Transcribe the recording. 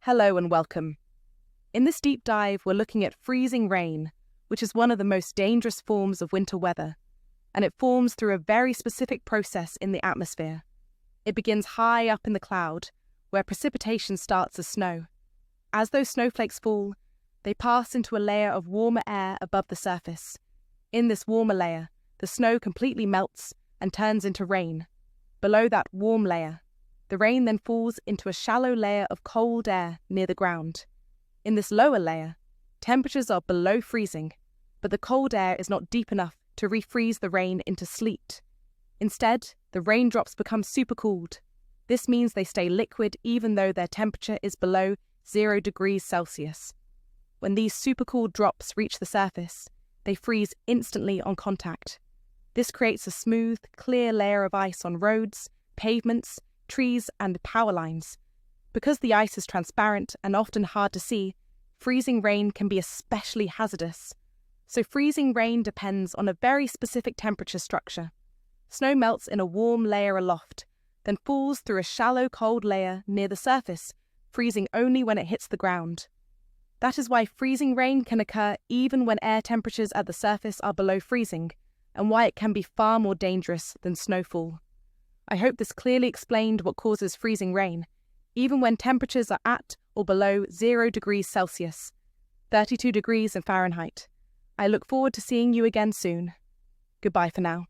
Hello and welcome. In this deep dive, we're looking at freezing rain, which is one of the most dangerous forms of winter weather, and it forms through a very specific process in the atmosphere. It begins high up in the cloud, where precipitation starts as snow. As those snowflakes fall, they pass into a layer of warmer air above the surface. In this warmer layer, the snow completely melts and turns into rain. Below that warm layer, the rain then falls into a shallow layer of cold air near the ground. In this lower layer, temperatures are below freezing, but the cold air is not deep enough to refreeze the rain into sleet. Instead, the raindrops become supercooled. This means they stay liquid even though their temperature is below 0 degrees Celsius. When these supercooled drops reach the surface, they freeze instantly on contact. This creates a smooth, clear layer of ice on roads, pavements, trees, and power lines. Because the ice is transparent and often hard to see, freezing rain can be especially hazardous. So freezing rain depends on a very specific temperature structure. Snow melts in a warm layer aloft, then falls through a shallow cold layer near the surface, freezing only when it hits the ground. That is why freezing rain can occur even when air temperatures at the surface are below freezing, and why it can be far more dangerous than snowfall. I hope this clearly explained what causes freezing rain, even when temperatures are at or below 0 degrees Celsius, 32 degrees in Fahrenheit. I look forward to seeing you again soon. Goodbye for now.